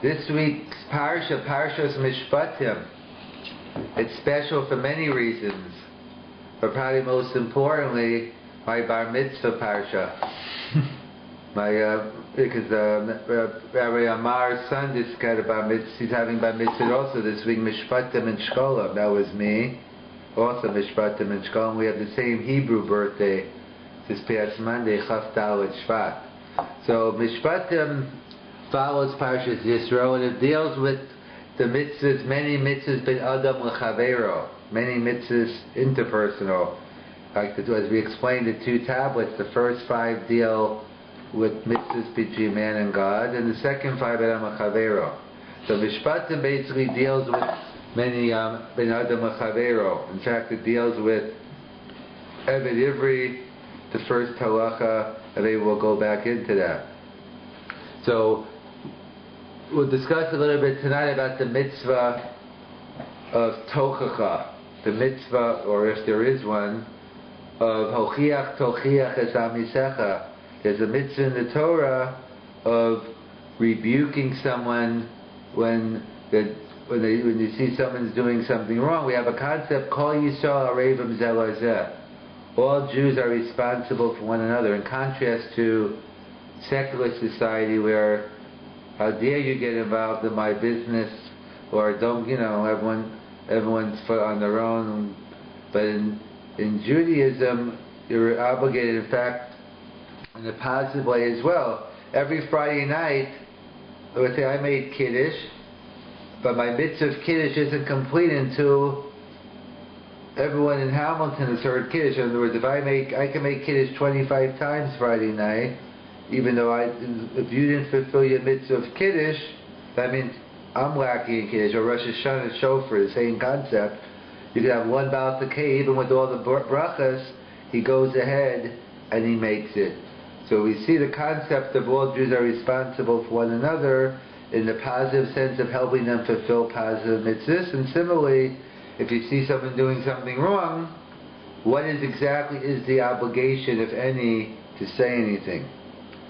This week's Parshas Mishpatim, it's special for many reasons, but probably most importantly, my Bar Mitzvah Parsha. Because Rabbi Amar's son just got a Bar Mitzvah, he's having Bar Mitzvah also this week, Mishpatim and Shkolim. That was me, also Mishpatim and Shkolim. We have the same Hebrew birthday this past Monday, Chaf Dalet Shvat. So Mishpatim follows Parshas Yisro, and it deals with the mitzvahs, many mitzvahs ben Adam l'chavero, many mitzvahs interpersonal. Like as we explained, the two tablets, the first 5 deal with mitzvahs between man and God, and the second 5 ben Adam l'chavero. So Mishpatim basically deals with many ben Adam l'chavero. In fact, it deals with Eved Ivri, the first halacha, and maybe we'll go back into that. So we'll discuss a little bit tonight about the mitzvah of tochacha, the mitzvah, or if there is one, of hochiach tochiach es amisecha. There's a mitzvah in the Torah of rebuking someone when you see someone's doing something wrong. We have a concept, Kol Yisrael Arevim Zelazeh. All Jews are responsible for one another, in contrast to secular society where how dare you get involved in my business, or don't, everyone's on their own. But in Judaism, you're obligated, in fact, in a positive way as well. Every Friday night, let's say I made Kiddush, but my mitzvah of Kiddush isn't complete until everyone in Hamilton has heard Kiddush. In other words, I can make Kiddush 25 times Friday night, even though if you didn't fulfill your mitzvah of Kiddush, that means I'm lacking in Kiddush. Or Rosh Hashanah Shofar, the same concept. You can have one Baal Tekei, even with all the brachas, he goes ahead and he makes it. So we see the concept of all Jews are responsible for one another in the positive sense of helping them fulfill positive mitzvahs. And similarly, if you see someone doing something wrong, what exactly is the obligation, if any, to say anything?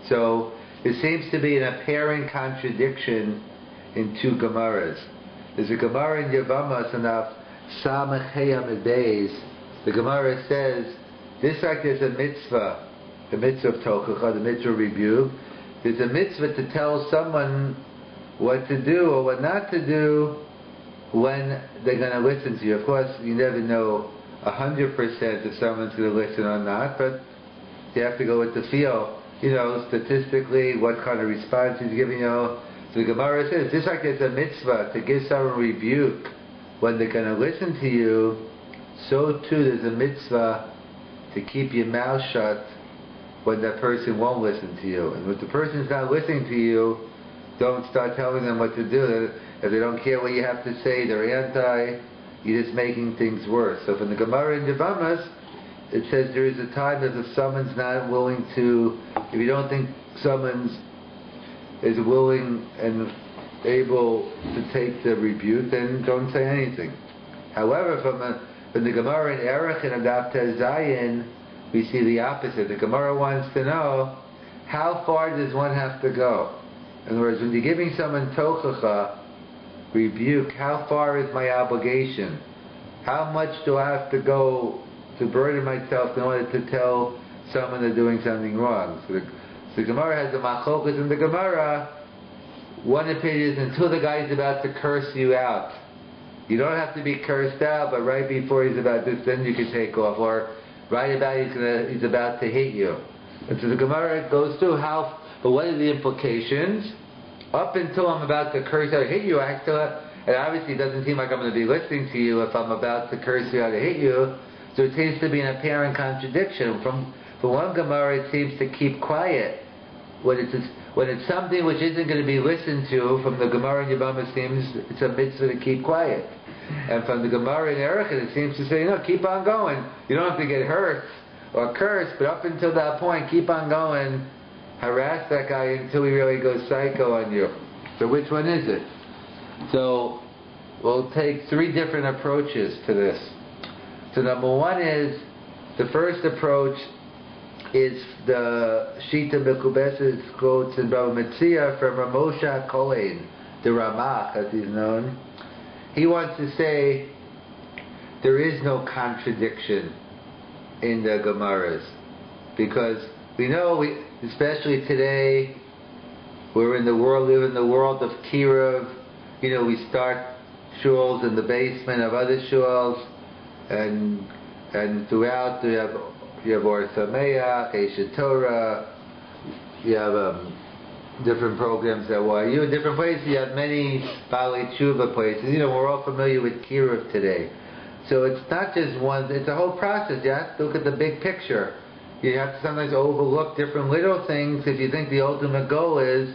So there seems to be an apparent contradiction in 2 Gemaras. There's a Gemara in Yevamos enough, Samech Heyam Beis. The Gemara says, just like there's a mitzvah, the mitzvah of Tochacha, the mitzvah of Rebuke, there's a mitzvah to tell someone what to do or what not to do when they're going to listen to you. Of course, you never know 100% if someone's going to listen or not, but you have to go with the feel. Statistically, what kind of response he's giving you. So the Gemara says, just like there's a mitzvah to give someone rebuke when they're going to listen to you, so too there's a mitzvah to keep your mouth shut when that person won't listen to you. And if the person's not listening to you, don't start telling them what to do. If they don't care what you have to say, they're anti, you're just making things worse. So from the Gemara in Yevamos, it says there is a time that if someone's not willing to, if you don't think someone is willing and able to take the rebuke, then don't say anything. However, from the Gemara in Erech and Adaf Tez Zayin, we see the opposite. The Gemara wants to know, how far does one have to go? In other words, when you're giving someone tochacha, rebuke, how far is my obligation? How much do I have to go to burden myself in order to tell someone they're doing something wrong? So the Gemara has the machokas in the Gemara. One opinion is until the guy's about to curse you out. You don't have to be cursed out, but right before he's about this, then you can take off. Or right about he's about to hit you. And so the Gemara goes through but what are the implications? Up until I'm about to curse out or hit you, and obviously it doesn't seem like I'm going to be listening to you if I'm about to curse you out or hit you. So it seems to be an apparent contradiction. From one Gemara, it seems to keep quiet. When it's something which isn't going to be listened to, from the Gemara in Yevamos, seems it's a mitzvah to keep quiet. And from the Gemara in Erechet, it seems to say, keep on going. You don't have to get hurt or cursed, but up until that point, keep on going. Harass that guy until he really goes psycho on you. So which one is it? So we'll take 3 different approaches to this. So number 1 is, the first approach is the Shita Mekubeses quotes in Bava Metzia from Ramosha Kohen, the Ramach, as he's known, he wants to say there is no contradiction in the Gemaras, because we know, especially today, we're in the world, live in the world of Kiruv. You know, we start shuls in the basement of other shuls, and throughout you have Or Sameach, Eshet Torah, you have different programs at YU, different places. You have many Baalei Tshuva places. You know, we're all familiar with Kiruv today. So it's not just one, it's a whole process. You have to look at the big picture. You have to sometimes overlook different little things. If you think the ultimate goal is,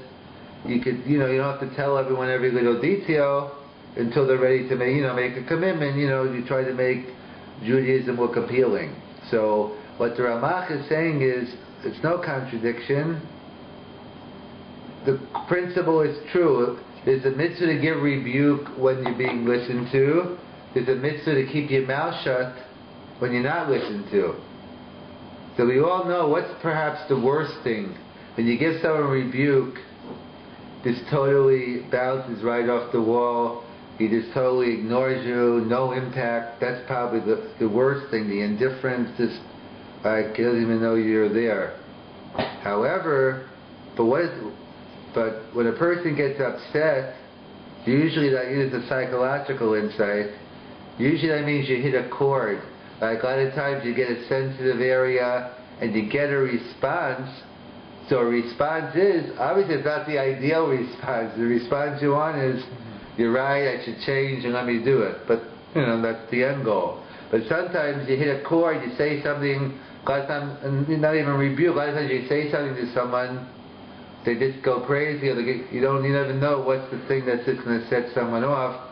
you don't have to tell everyone every little detail until they're ready to make a commitment. You try to make Judaism look appealing. So what the Ramach is saying is, it's no contradiction. The principle is true. There's a mitzvah to give rebuke when you're being listened to. There's a mitzvah to keep your mouth shut when you're not listened to. So we all know what's perhaps the worst thing. When you give someone rebuke, this totally bounces right off the wall. He just totally ignores you, no impact. That's probably the worst thing. The indifference, just like he doesn't even know you're there. However, but when a person gets upset, usually that is a psychological insight. Usually that means you hit a chord. Like a lot of times you get a sensitive area and you get a response. So a response is, obviously it's not the ideal response. The response you want is, you're right, I should change and let me do it. But, that's the end goal. But sometimes you hit a chord, you say something, a lot of times, and not even rebuke, a lot of times you say something to someone, they just go crazy, or you never know what's the thing that's just going to set someone off.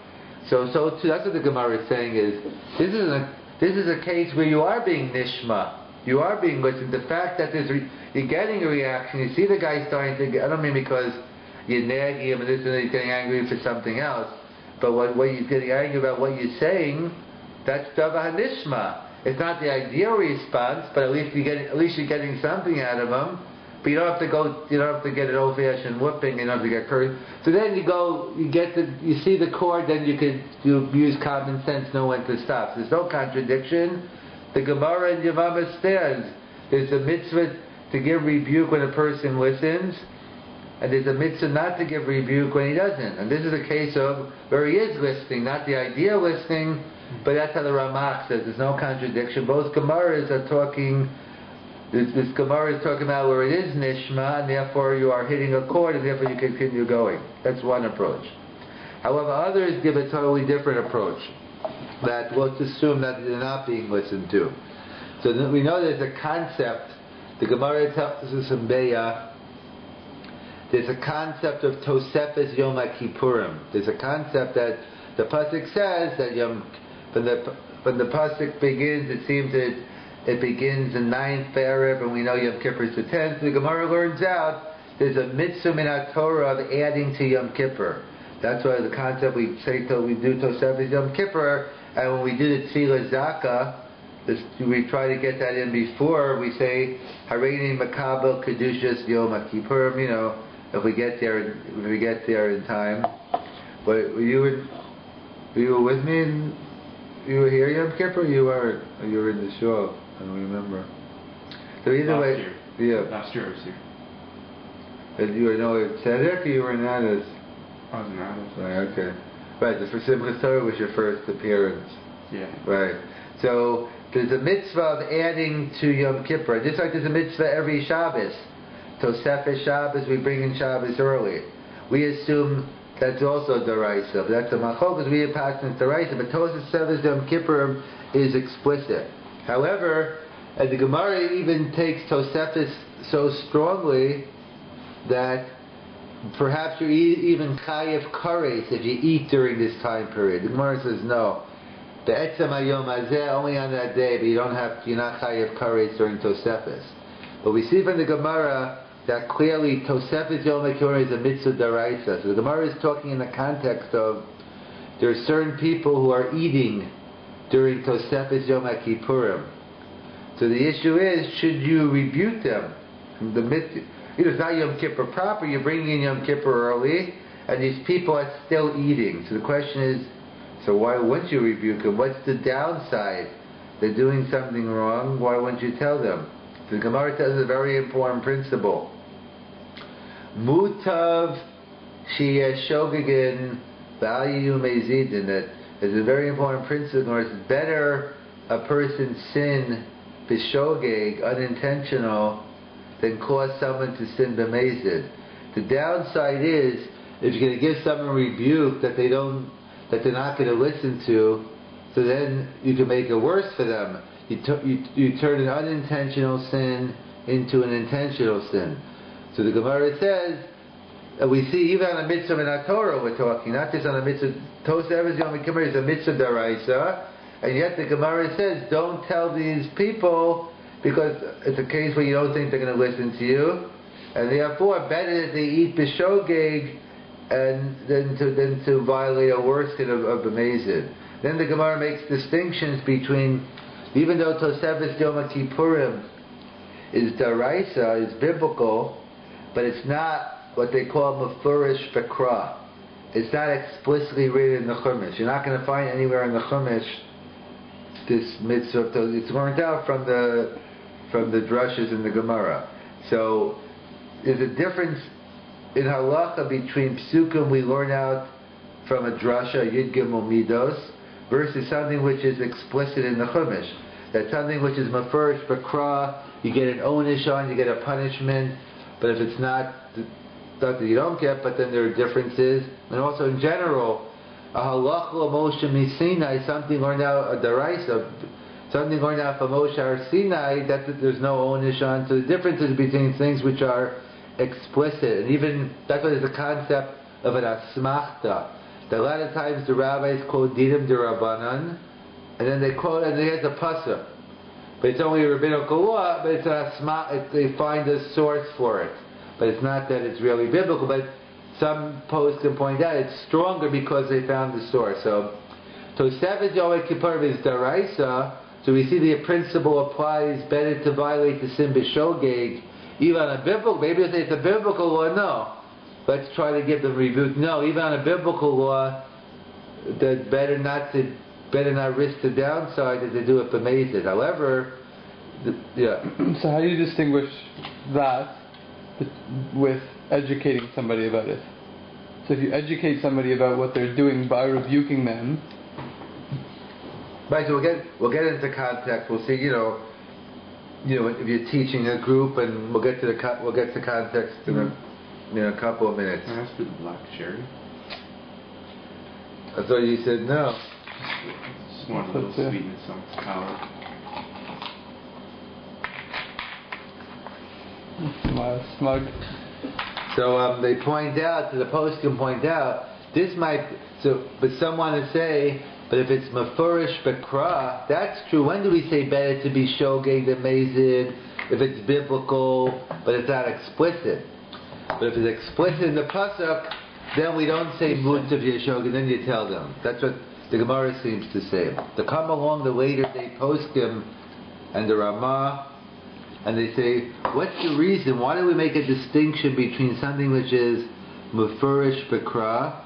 So too, that's what the Gemara is saying is, this is a case where you are being Nishma. You are being listened. The fact that you're getting a reaction, you see the guy starting to, I don't mean because you're nagging him and this and he's getting angry for something else, but what he's getting angry about what you're saying, that's Davah Nishma. It's not the ideal response, but at least you're getting something out of him. But you don't have to get an old-fashioned whooping, you don't have to get cursed. So then you see the chord, then you use common sense, know when to stop. There's no contradiction. The Gemara and Yavama stands. There's a mitzvah to give rebuke when a person listens, and there's a mitzvah not to give rebuke when he doesn't. And this is a case of where he is listening, not the ideal listening, but that's how the Ramach says. There's no contradiction. Both Gemaras are talking. This Gemara is talking about where it is Nishma, and therefore you are hitting a chord, and therefore you continue going. That's one approach. However, others give a totally different approach. That let's assume that they're not being listened to. So we know there's a concept. The Gemara tells us in Be'ah, there's a concept of Tosefes Yom Kippurim. There's a concept that the pasuk says that when the pasuk begins, it seems that it begins in 9th Erev, and we know Yom Kippur is the 10th. The Gemara learns out there's a mitzvah min Torah of adding to Yom Kippur. That's why the concept we do Tosefes Yom Kippur, and when we do the Tefillah Zaka, we try to get that in before. We say Hareini Makabel Kedushas Yom Kippurim. If we get there in time. But you were with me, and you were here Yom Kippur. You were in the shul. I don't remember. So either way, Last year I was here. But you were at Tzedek, or you were in Adas? I was in Adas. Right, okay. Right, the Simchas Torah was your first appearance. Yeah. Right. So there's a mitzvah of adding to Yom Kippur. Just like there's a mitzvah every Shabbos. Tosefes Shabbos, we bring in Shabbos early. We assume that's also Daraisa. That's a Machokas, we have passed in Daraisa. But Tosefes Yom Kippur is explicit. However, the Gemara even takes Tosefes so strongly that perhaps you're even Chayev Kares if you eat during this time period. The Gemara says no. The Etzem Hayom Hazeh, only on that day, but you're not Chayev Kares during Tosefes. But we see from the Gemara that clearly Tosefes Yom Kippur is a mitzvah daraisa. So the Gemara is talking in the context of there are certain people who are eating during Tosefes Yom Kippurim. So the issue is, should you rebuke them? It's not Yom Kippur proper, you're bringing in Yom Kippur early, and these people are still eating. So the question is, so why wouldn't you rebuke them? What's the downside? They're doing something wrong, why wouldn't you tell them? So the Gemara tells us a very important principle. Mutav shogegin value mezidin. That is a very important principle. It's better a person sin b'shogeg, unintentional, than cause someone to sin b'mezid. The downside is, if you're going to give someone a rebuke that they're not going to listen to, so then you can make it worse for them. You turn an unintentional sin into an intentional sin. So the Gemara says, we see even on a mitzvah in our Torah we're talking, not just on a mitzvah. Tosefes Yom Kippur is a mitzvah daraisa, and yet the Gemara says, don't tell these people, because it's a case where you don't think they're going to listen to you, and therefore better that they eat b'shogeg and than to violate a worse sin of b'mezid. Then the Gemara makes distinctions between, even though Tosefes Yom Kippurim is daraisa, is biblical, but it's not what they call mefurish b'kra. It's not explicitly written in the Chumash. You're not going to find anywhere in the Chumash this mitzvah. It's learned out from the drushes in the Gemara. So there's a difference in halacha between psukim we learn out from a drasha, Yid Gimel Midos, versus something which is explicit in the Chumash. That something which is mefurish b'kra, you get an onish on, you get a punishment, but if it's not that you don't get, but then there are differences. And also in general, a halacha Moshe Sinai, something learned out, a daraisa, something learned out from Moshe or Sinai, that there's no onish on. So the differences between things which are explicit, and even that's why there's a concept of an asmachta. That a lot of times the rabbis quote dinim derabanan, and then they quote, and there's a pasuk, but it's only a rabbinical law, but it's an asmach. They find a source for it, but it's not that it's really biblical. But some posts can point out it's stronger because they found the source. So Tosefes Yom Kippur is daraisa. So we see the principle applies better to violate the sin b'shogeg, even on a biblical. Maybe if it's a biblical law, no. Let's try to give them rebuke. No, even on a biblical law, that better not risk the downside than to do it b'mezid. However, So how do you distinguish that with educating somebody about it? So if you educate somebody about what they're doing by rebuking them, right? So we'll get into context. We'll see. You know, if you're teaching a group, and we'll get to context in a couple of minutes. Can I ask for the black cherry? I thought you said no. Just want a little sweetness on its palate. Smug. So they point out, the post can point out, this might. But some want to say, but if it's mefurish b'kra, that's true. When do we say better to be shogeg than mezid? If it's biblical, but it's not explicit. But if it's explicit in the pasuk, then we don't say mutav yeshogeg. Then you tell them. That's what the Gemara seems to say. To come along the later day poskim and the Ramah, and they say, what's the reason? Why do we make a distinction between something which is mefurish b'kra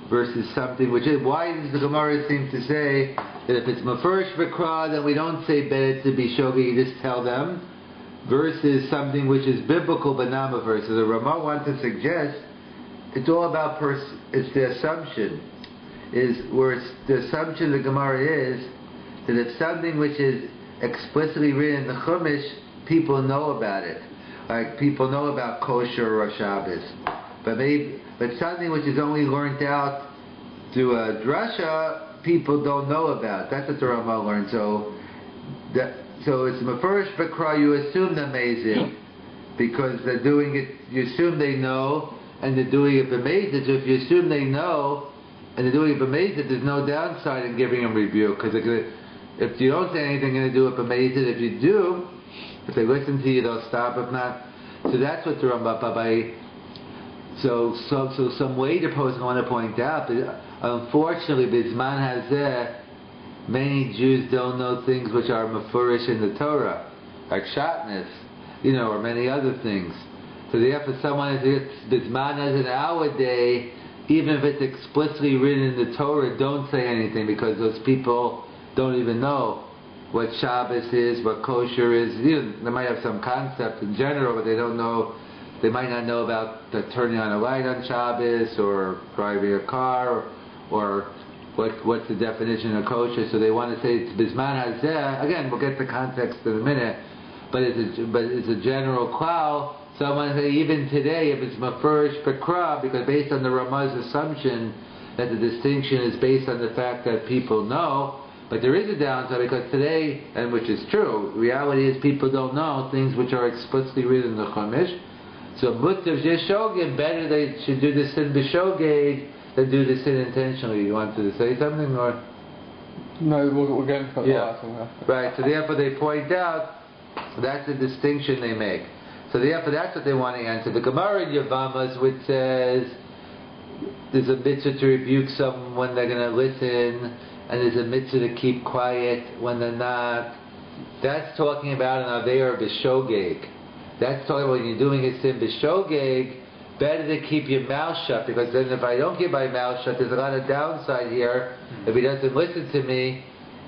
versus something which is? Why does the Gemara seem to say that if it's mefurish b'kra, then we don't say better to be shogeg, you just tell them, versus something which is biblical but not mefurish? So the Ramah wants to suggest it's all about it's the assumption the assumption of the Gemara is that if something which is explicitly written in the Chumash, people know about it. Like people know about kosher or Shabbos. But something which is only learned out through a drasha, people don't know about. That's what the Ramah learned. So it's mefurish b'kra, you assume they're amazing because they're doing it, you assume they know, and they're doing it b'mezid. So if you assume they know, and they're doing it b'mezid, there's no downside in giving them rebuke, because if you don't say anything, they're going to do it b'mezid. If you do, if they listen to you, they'll stop. If not, so that's what the Rambam. So some later posts I want to point out that unfortunately, Bizman Hazeh, many Jews don't know things which are mefurish in the Torah, like shatnez, or many other things. So therefore, someone is Bizman Hazeh in our day, even if it's explicitly written in the Torah, don't say anything, because those people don't even know what Shabbos is, what kosher is. They might have some concept in general, but they don't know. They might not know about turning on a light on Shabbos, or driving a car, or what's the definition of kosher. So they want to say it's Bisman Hazeh. Again, we'll get the context in a minute, but it's a general klal. Someone say even today, if it's mafurish bekra, because based on the Ramah's assumption that the distinction is based on the fact that people know, but there is a downside, because today, and which is true, reality is people don't know things which are explicitly written in the Chumash. So mutav shogeg, better they should do the sin b'shogeg than do the sin intentionally. You wanted to say something, or? No, we're getting to Right. So therefore, they point out that's the distinction they make. So therefore, that's what they want to answer. The Gemara in Yavamas, which says there's a mitzvah to rebuke someone when they're going to listen, and there's a mitzvah to keep quiet when they're not. That's talking about an aveir b'shogeg. That's talking about when you're doing a sin b'shogeg, better to keep your mouth shut, because then if I don't keep my mouth shut, there's a lot of downside here. If he doesn't listen to me,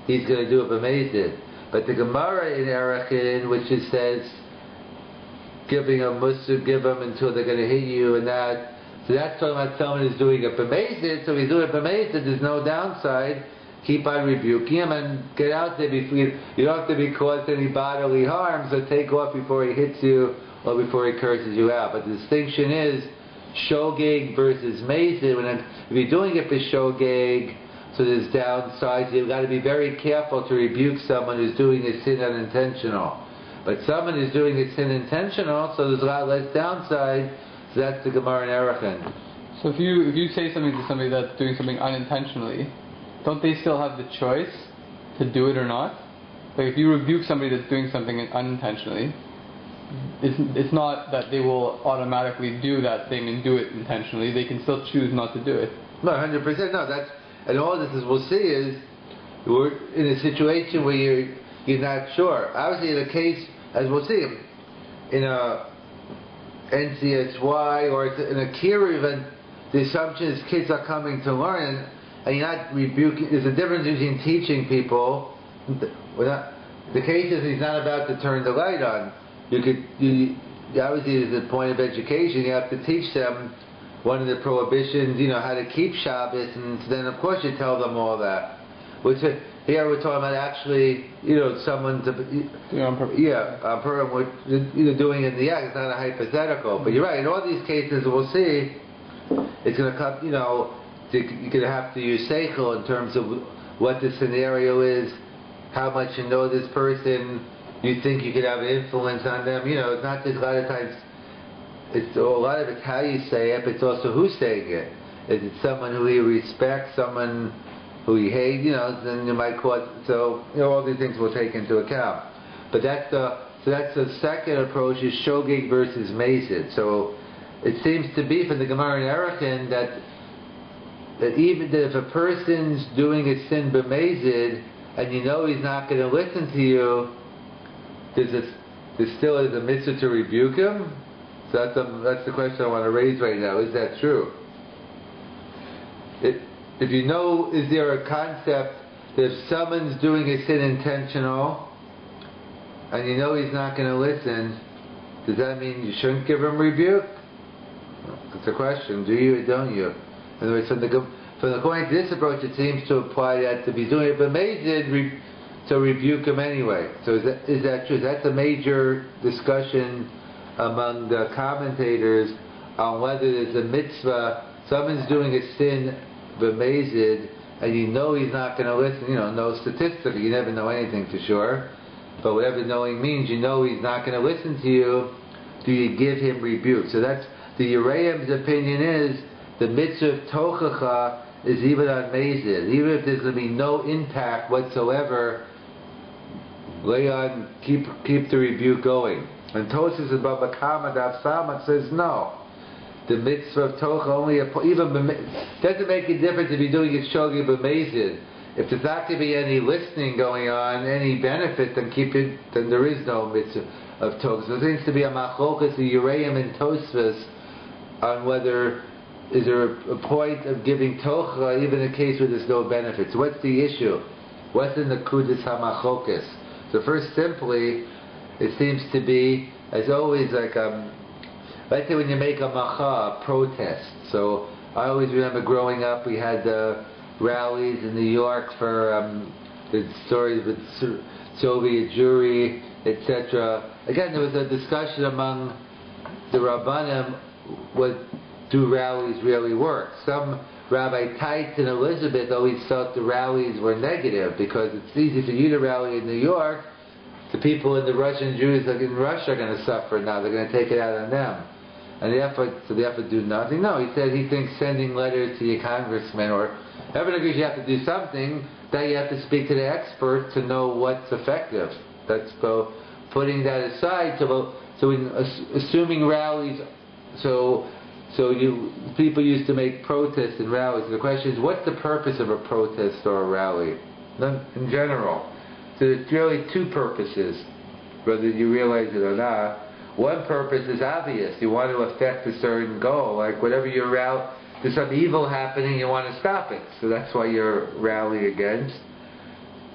he's going to do it b'mezid. But the Gemara in Erechin, which it says, giving a musaf, give them until they're going to hit you, and that. So that's talking about someone who's doing it b'mezid. So if he's doing it b'mezid, there's no downside. Keep on rebuking him and get out there before you don't have to be caused any bodily harm. So take off before he hits you or before he curses you out. But the distinction is shogeg versus mezid. If you're doing it for shogeg, so there's downsides. You've got to be very careful to rebuke someone who's doing a sin unintentional. But someone who's doing a sin intentional, so there's a lot less downside. So that's the Gemara in Erechin. So if you say something to somebody that's doing something unintentionally, don't they still have the choice to do it or not? Like if you rebuke somebody that's doing something unintentionally, it's not that they will automatically do that thing and do it intentionally. They can still choose not to do it. No, 100%. No, and all this is we'll see is we're in a situation where you're not sure. Obviously, in a case, as we'll see, in a NCSY or in a Kira event, the assumption is kids are coming to learn, and you're not rebuking. There's a difference between teaching people. The case is he's not about to turn the light on. Obviously, there's a point of education. You have to teach them one of the prohibitions, how to keep Shabbos, and then of course you tell them all that. Which here we're talking about actually, someone to on purpose. Doing it in the act. It's not a hypothetical, but you're right. In all these cases, we'll see. It's going to come. You're going to have to use seichel in terms of what the scenario is, how much you know this person, you think you could have influence on them. It's not just a lot of times. A lot of it's how you say it, but it's also who's saying it. Is it someone who he respects, someone who he hates? Then you might cause. So all these things we'll take into account. But that's the second approach is shogeg versus mezid. So it seems to be from the Gemara in Erechin that even if a person's doing a sin b'mezid and he's not going to listen to you, there still is a mitzvah to rebuke him. So that's the question I want to raise right now. Is that true? If is there a concept that if someone's doing a sin intentional and he's not going to listen, does that mean you shouldn't give him rebuke? It's a question. Do you or don't you? In other words, from the point of this approach, it seems to apply that to be doing it, but mezid to rebuke him anyway. So is that true? That's a major discussion among the commentators on whether there's a mitzvah. Someone's doing a sin b'mezid, and he's not going to listen. No statistically, you never know anything for sure. But whatever knowing means, he's not going to listen to you. Do you give him rebuke? So that's the Yereim's opinion is the mitzvah of tochacha is even on mezid. Even if there's going to be no impact whatsoever, lay on, keep the rebuke going. And Tosfos in Baba Kama Daf Samach says no. The mitzvah of tocha only doesn't make a difference if you're doing it shogeg b'mezid. If there's not going to be any listening going on, any benefit, then there is no mitzvah of tocha. So there seems to be a machlokas, the Yereim and Tosfos, on whether is there a point of giving tocha even in a case where there's no benefits? What's the issue? What's in the kudus hamachokis? So first, simply, it seems to be, as always, like let's say when you make a macha, a protest. So I always remember growing up, we had rallies in New York for the stories with Soviet Jewry, etc. Again, there was a discussion among the Rabbanim, what do rallies really work? Some Rabbi Tights and Elizabeth always felt the rallies were negative because it's easy for you to rally in New York. The people in the Russian Jews in Russia are going to suffer now. They're going to take it out on them. And so they have to do nothing? No, he said he thinks sending letters to your congressman or everyone agrees you have to do something, that you have to speak to the expert to know what's effective. That's putting that aside. Assuming rallies, people used to make protests and rallies. And the question is, what's the purpose of a protest or a rally? In general. So there's really two purposes, whether you realize it or not. One purpose is obvious. You want to affect a certain goal. Like whatever you're out, there's some evil happening, you want to stop it. So that's why you're rallying against.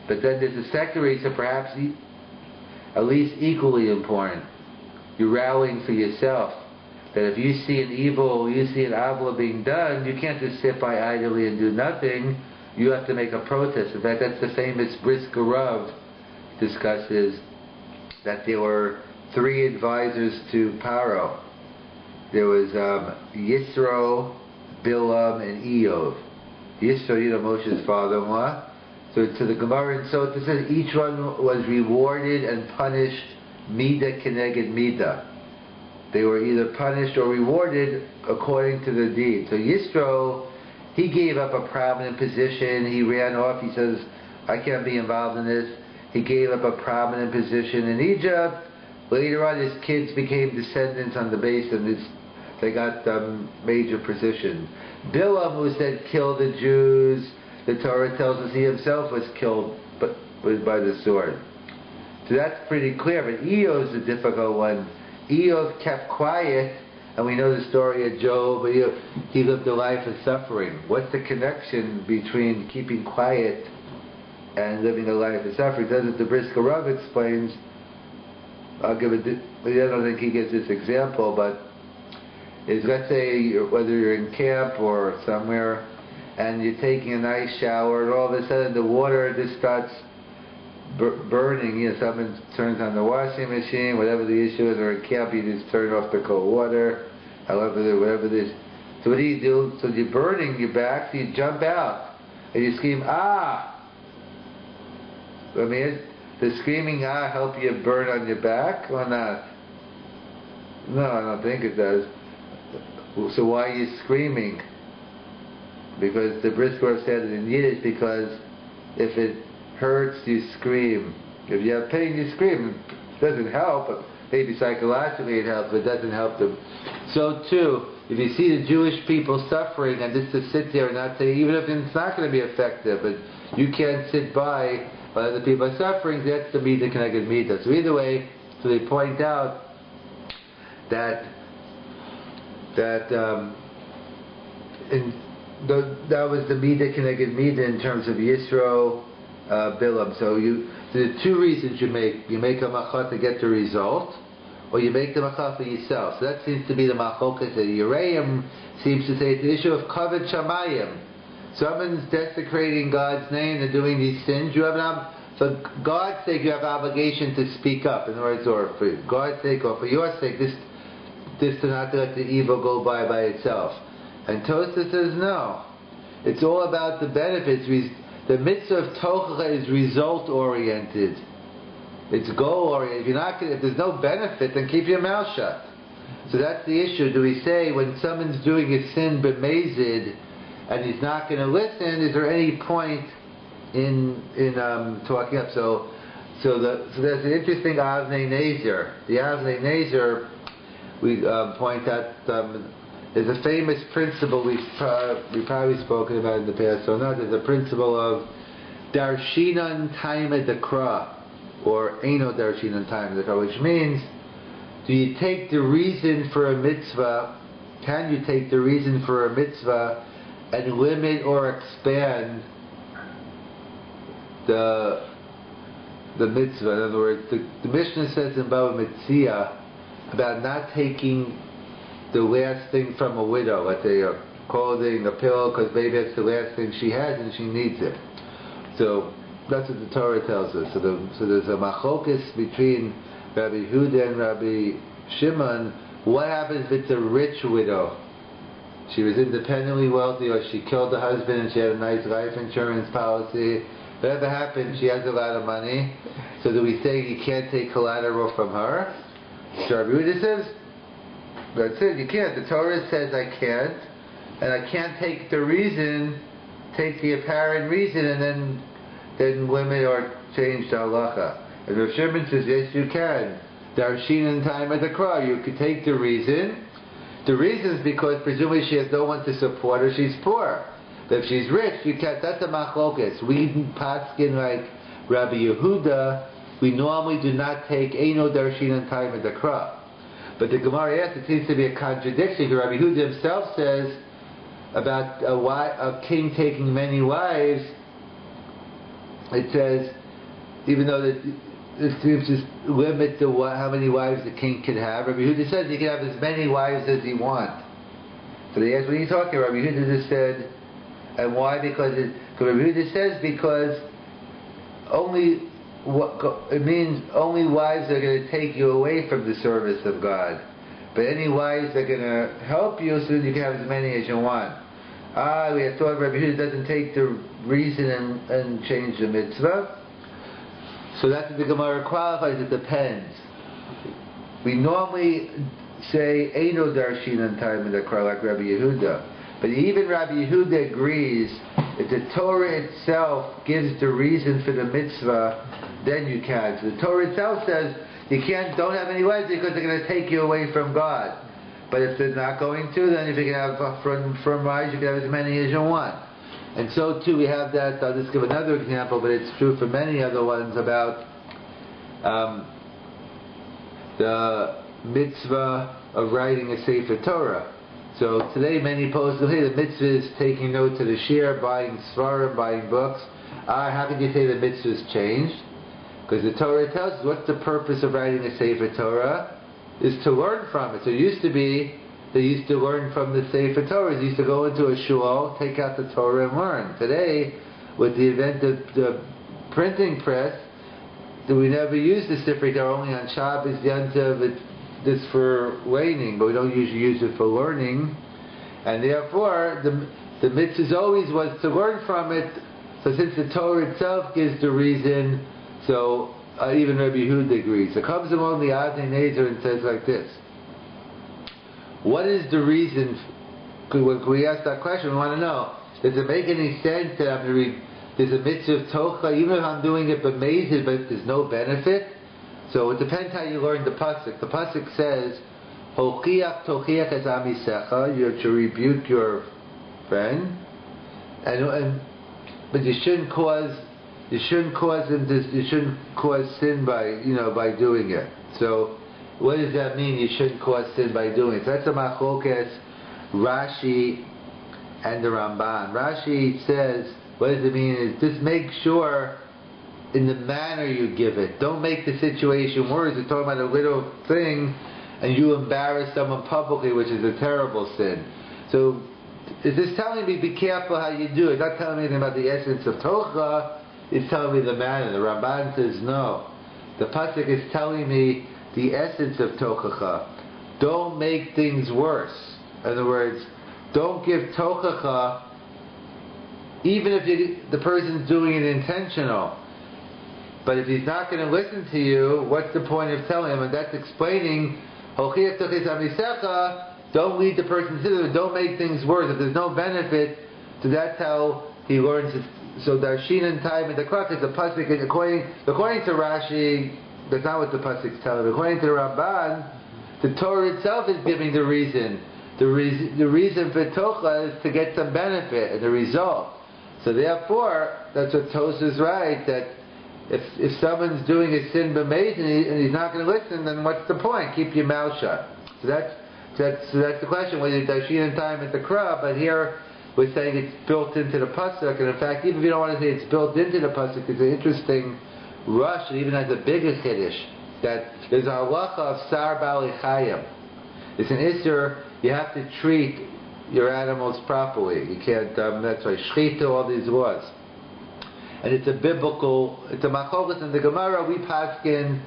But then there's a second reason, perhaps at least equally important. You're rallying for yourself. That if you see an evil, you see an avla being done, you can't just sit by idly and do nothing. You have to make a protest. In fact, that's the famous Brisker Rav discusses that there were 3 advisors to Paro. There was Yisro, Bilam, and Eov. Yisro, Moshe's father-in-law. So to the Gemara, and so it says each one was rewarded and punished Mida Keneged Mida. They were either punished or rewarded according to the deed. So Yisro, he gave up a prominent position. He ran off. He says, I can't be involved in this. He gave up a prominent position in Egypt. Later on, his kids became descendants on the base, and they got major positions. Bilam, who said, kill the Jews, the Torah tells us he himself was killed by the sword. So that's pretty clear. But Eov is a difficult one. Eov kept quiet, and we know the story of Job. He lived a life of suffering. What's the connection between keeping quiet and living a life of suffering? Doesn't the Brisker Rav explains? I'll give it. I don't think he gives this example, but let's say whether you're in camp or somewhere, and you're taking a nice shower, and all of a sudden the water just starts burning. Someone turns on the washing machine, whatever the issue is, or in camp you just turn off the cold water, whatever this. So what do? So you're burning your back, so you jump out and you scream, ah! I mean, does screaming ah help you burn on your back or not? No, I don't think it does. So why are you screaming? Because the Brisker said it in Yiddish, because if it hurts, you scream. If you have pain, you scream. It doesn't help, but maybe psychologically it helps, but it doesn't help them. So too, if you see the Jewish people suffering, and just to sit there and not say, even if it's not going to be effective, but you can't sit by while other people are suffering, that's the Mida Keneged Mida. So either way, so they point out that that was the Mida Keneged Mida in terms of Yisro, Bilam. So there are 2 reasons you make a macha to get the result, or you make the macha for yourself. So that seems to be the machokas. The Yereim seems to say it's an issue of kavod shamayim. Someone's desecrating God's name and doing these sins. You have for God's sake, you have an obligation to speak up. In other words, or for God's sake, or for your sake, this to not let the evil go by itself. And Tosafos says no. It's all about the benefits. The mitzvah of tocha is result oriented. It's goal oriented. If there's no benefit, then keep your mouth shut. So that's the issue. Do we say when someone's doing a sin b'mezid and he's not going to listen, is there any point in talking up? So there's an interesting Avnei Nezer. The Avnei Nezer, we point out, there's a famous principle we've probably spoken about in the past. So now there's a principle of Darshinan Taima Dekra, or Eino Darshinan Taima Dekra, which means, do you take the reason for a mitzvah can you take the reason for a mitzvah and limit or expand the mitzvah? In other words, the Mishnah says in Bava Metzia about not taking the last thing from a widow, let's say a clothing, a pillow, because maybe it's the last thing she has and she needs it. So that's what the Torah tells us. So there's a machlokas between Rabbi Yehuda and Rabbi Shimon. What happens if it's a rich widow? She was independently wealthy, or she killed the husband and she had a nice life insurance policy. Whatever happened, she has a lot of money. So do we say you can't take collateral from her? So Rabbi Yehuda says, that's it, you can't. The Torah says I can't, and I can't take the reason, take the apparent reason, and then limit or change the halacha. And Rav Shimon says, yes, you can. Darshin in time of the crow, you could take the reason. The reason is because presumably she has no one to support her, she's poor. But if she's rich, you can't. That's a machlokas. We patskin like Rabbi Yehuda, we normally do not take Eino Darshin in time of the crow. But the Gemara asks, it seems to be a contradiction. Rabbi Yehuda himself says about a king taking many wives, it says, even though it seems to limit how many wives the king can have, Rabbi Yehuda says he can have as many wives as he wants. So they asked, what are you talking about? Rabbi Yehuda just said, and why? Because Rabbi Yehuda says because it means only wives are going to take you away from the service of God. But any wives that are going to help you so that you can have as many as you want. We have thought Rabbi Yehuda doesn't take the reason and change the mitzvah. So that's what the Gemara qualifies, it depends. We normally say Eino Darshin in time in the Kra like Rabbi Yehuda. But even Rabbi Yehuda agrees if the Torah itself gives the reason for the mitzvah, then you can. So the Torah itself says you don't have any wives because they're going to take you away from God. But if they're not going to, then if you can have from wives, you can have as many as you want. And so too we have that. I'll just give another example, but it's true for many other ones about the mitzvah of writing a Sefer Torah. So today many post, hey, the mitzvah is taking notes of the shir, buying svarim, buying books. How can you say the mitzvah is changed? Because the Torah tells us what's the purpose of writing a Sefer Torah is to learn from it. So it used to be they used to learn from the Sefer Torah. They used to go into a shul, take out the Torah and learn. Today, with the event of the printing press, we never use the Sefer Torah, only on Shabbos, Yantav, it's for waning, but we don't usually use it for learning. And therefore, the mitzvah always was to learn from it. So since the Torah itself gives the reason, so even Rabbi Yehuda agrees. So comes along the Avnei Nezer and says like this. What is the reason? When we ask that question, we want to know, does it make any sense that I'm going to read, there's a mitzvah of tocha, even if I'm doing it b'mezid, but there's no benefit? So it depends how you learn the pasuk. The pasuk says, "Hochiach tochiach es amisecha." You're to rebuke your friend, but you shouldn't cause sin by doing it. So what does that mean? You shouldn't cause sin by doing it. So that's a machlokas Rashi and the Ramban. Rashi says, what does it mean? Is just make sure in the manner you give it. Don't make the situation worse. You're talking about a little thing and you embarrass someone publicly, which is a terrible sin. So it's just telling me be careful how you do it. It's not telling me anything about the essence of tocha. It's telling me the manner. The Ramban says no. The pasuk is telling me the essence of tochacha. Don't make things worse. In other words, don't give tochacha even if the person's doing it intentional. But if he's not going to listen to you, what's the point of telling him? And that's explaining, don't lead the person to it. Don't make things worse. If there's no benefit, so that's how he learns it. So Darshin and time and the crux is the pasuk. According to Rashi, that's not what the pasuk's telling. According to the Ramban, the Torah itself is giving the reason. The reason for tocha is to get some benefit and the result. So therefore, that's what Tosafos right, that if someone's doing a sin b'meis and he's not going to listen, then what's the point? Keep your mouth shut. So that's the question, whether it's Darshin and time at the Krah, but here we're saying it's built into the Pasuk, and in fact, even if you don't want to say it's built into the Pasuk, it's an interesting rush, it even has a bigger Kiddush, that there's a halacha of Sar Bali Chayim. It's an Isser, you have to treat your animals properly. You can't, that's why Shchita, all these laws. And it's a machlokes in the Gemara, we paskin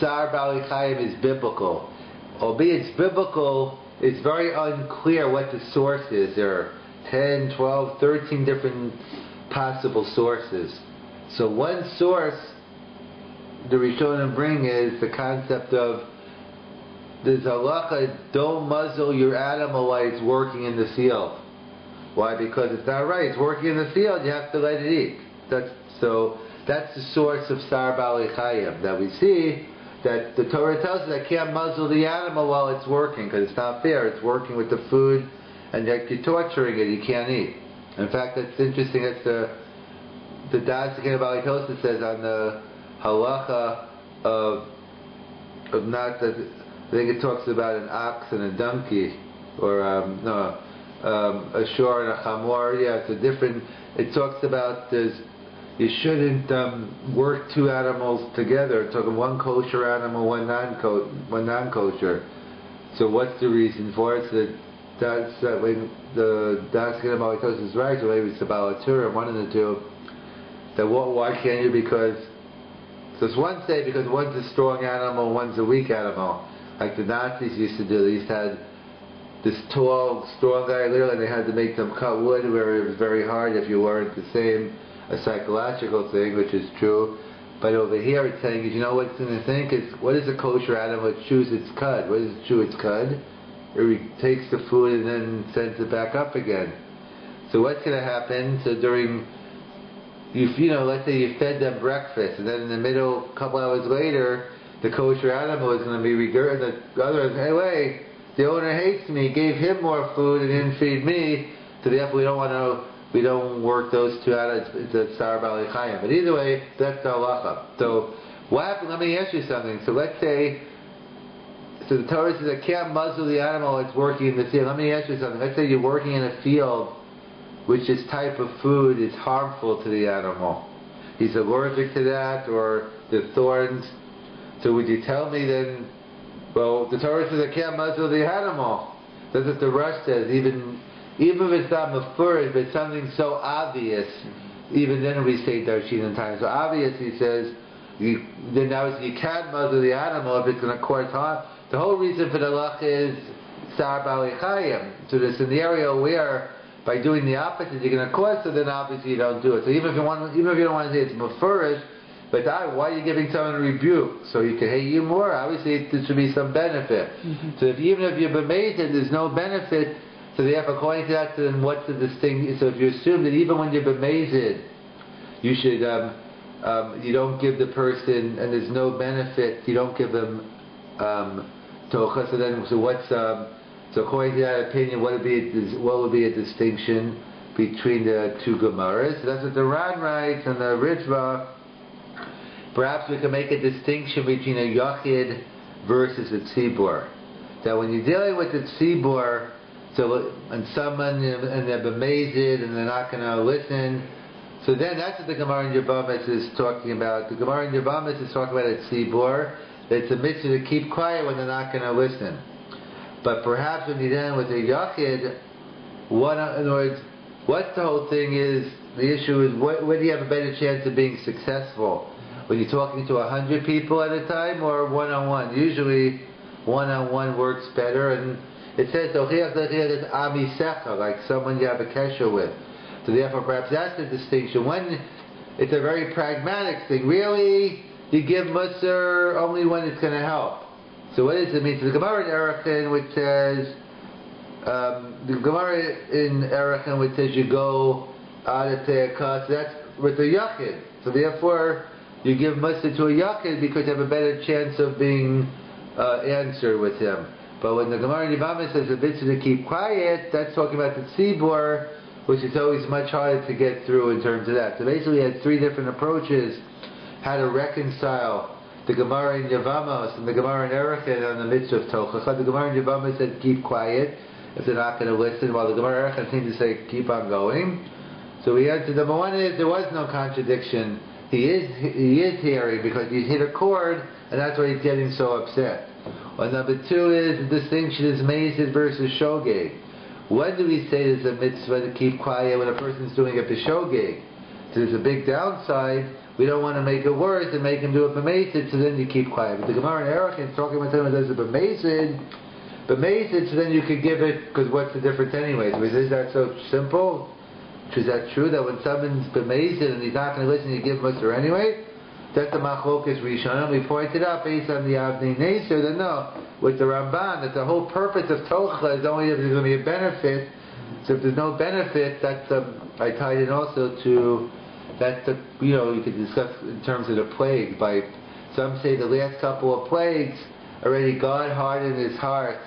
Sar Bali Chayim is biblical. Albeit it's biblical, it's very unclear what the source is. There are 10, 12, 13 different possible sources. So one source the Rishonim bring is the concept of there's halacha, don't muzzle your animal while it's working in the field. Why? Because it's not right. It's working in the field, you have to let it eat. That's the source of Sar Bali Chayim, that we see that the Torah tells us I can't muzzle the animal while it's working, because it's not fair. It's working with the food, and you're torturing it. You can't eat. In fact, that's interesting. That's the Das Bali Tosa says on the halacha of not that. I think it talks about an ox and a donkey, or a shor and a chamor. Yeah, it's a different. It talks about you shouldn't work two animals together. It's talking one kosher animal, one non-kosher. So what's the reason for it? So that's when the Das Bali is right, or maybe it's the Balatura, one of the two. That why can't you? Because one say because one's a strong animal, one's a weak animal. Like the Nazis used to do. They used to have this tall, strong guy literally, and they had to make them cut wood where it was very hard if you weren't the same, a psychological thing, which is true. But over here it's saying, you know what's going to think is, what is a kosher animal? It chews its cud. What does it chew its cud? It takes the food and then sends it back up again. So what's going to happen? So during, let's say you fed them breakfast, and then in the middle, a couple hours later, the kosher animal is going to be regurgitated. The other, hey, wait, the owner hates me, gave him more food and didn't feed me, so therefore we don't work those two out. It's a Sar Bali Chayim. But either way, that's the halacha. So what happened? Let me ask you something. So let's say, the Torah says I can't muzzle the animal while it's working in the field. Let me ask you something. Let's say you're working in a field which this type of food is harmful to the animal. He's allergic to that, or the thorns. So would you tell me then, well, the Torah says I can't muzzle the animal. That's what the Rush says. Even if it's not mafurish, but it's something so obvious, even then we say Darshin in time. So obvious, he says, then now you can't muzzle the animal if it's going to cause harm. The whole reason for the halach is Sar Bali Chayim. So the scenario where by doing the opposite you're going to cause, so then obviously you don't do it. So even if you don't want to say it's mafurish, but why are you giving someone a rebuke? So he can hate you more? Obviously there should be some benefit. Mm-hmm. So even if you're bemazed, there's no benefit. So therefore, according to that, then what's the distinction? So if you assume that even when you're bemazed, you should you don't give the person, and there's no benefit, you don't give them tocha. So according to that opinion, what would be a distinction between the two Gemaras? So that's what the Ran writes and the Ritva. Perhaps we can make a distinction between a Yachid versus a Tzibur. That when you're dealing with a Tzibur, and they're bemazed and they're not going to listen, so then that's what the Gemara in Yavamis is talking about. The Gemara in Yavamis is talking about a Tzibur, that it's a mitzvah to keep quiet when they're not going to listen. But perhaps when you're dealing with a Yachid, in other words, what the whole thing is, the issue is, where do you have a better chance of being successful? When you're talking to 100 people at a time, or one-on-one? Usually one-on-one works better, and it says like someone you have a kesher with. So therefore perhaps that's the distinction. When it's a very pragmatic thing, really you give Musar only when it's going to help. So what does it mean? So the Gemara in Erechim, which says you go out of Te'akah, so that's with the Yachid. So therefore you give Musar to a Yachid because you have a better chance of being answered with him. But when the Gemara in Yavamis says a mitzvah to keep quiet, that's talking about the tzibur, which is always much harder to get through in terms of that. So basically, we had three different approaches how to reconcile the Gemara in Yevamos and the Gemara in Erechet on the mitzvah of Tochacha. The Gemara in Yevamos said keep quiet if they're not going to listen, while the Gemara in Erechet seemed to say keep on going. So we answered number one is there was no contradiction. He is hearing because he's hit a chord and that's why he's getting so upset. Well, number two is the distinction is Mezid versus Shogeg. When do we say there's a mitzvah to keep quiet when a person's doing a B'Shogeg? So there's a big downside. We don't want to make it worse and make him do it B'Mezid, so then you keep quiet. But the Gemara in Erech is talking about someone who does it B'Mezid, so then you could give it, because what's the difference anyways? Is that so simple? Is that true that when someone's B'Mezid and he's not going to listen, you give Musar anyway? That's the Machlokas Rishonim. We pointed out based on the Avnei Neser that no, with the Ramban, that the whole purpose of Tocha is only if there's going to be a benefit. So if there's no benefit, that's I tied in also to that's the you could discuss in terms of the plague. By some say the last couple of plagues already God hardened his heart,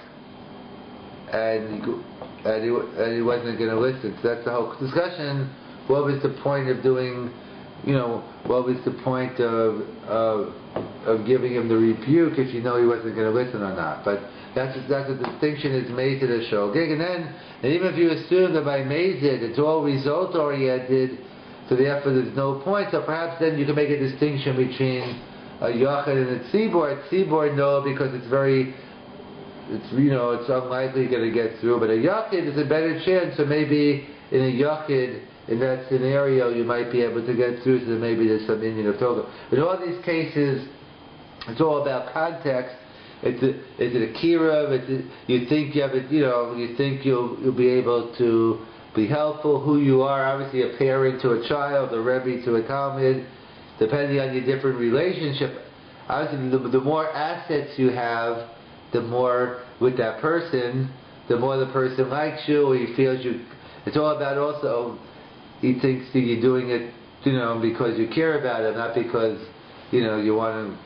and he wasn't going to listen. So that's the whole discussion. What was the point of doing? What was the point of giving him the rebuke if you know he wasn't going to listen or not? But that's a distinction is made to the shogeg. And even if you assume that by Mezid it's all result oriented, so therefore there's no point. So perhaps then you can make a distinction between a yachid and a tzibor. A tzibor, no, because it's unlikely going to get through. But a yachid is a better chance. So maybe in a yachid, in that scenario, you might be able to get through, so maybe there's some Indian of Torah. In all these cases, it's all about context. Is it a kiruv? You think you have it, you think you'll be able to be helpful, who you are, obviously a parent to a child, a Rebbe to a Talmud, depending on your different relationship. Obviously, the more assets you have, the more with that person, the more the person likes you, or he feels you. It's all about also, he thinks that you're doing it, because you care about him, not because, you want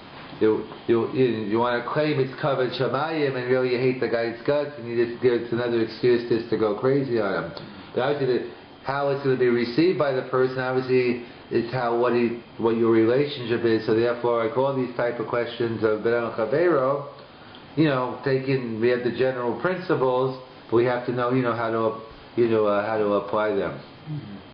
to, you want to claim it's covered shamayim and really you hate the guy's guts and you just it's another excuse just to go crazy on him. But obviously, how it's going to be received by the person, obviously, is what your relationship is. So therefore, like all these type of questions of Ben Chavero, we have the general principles, but we have to know, how to apply them.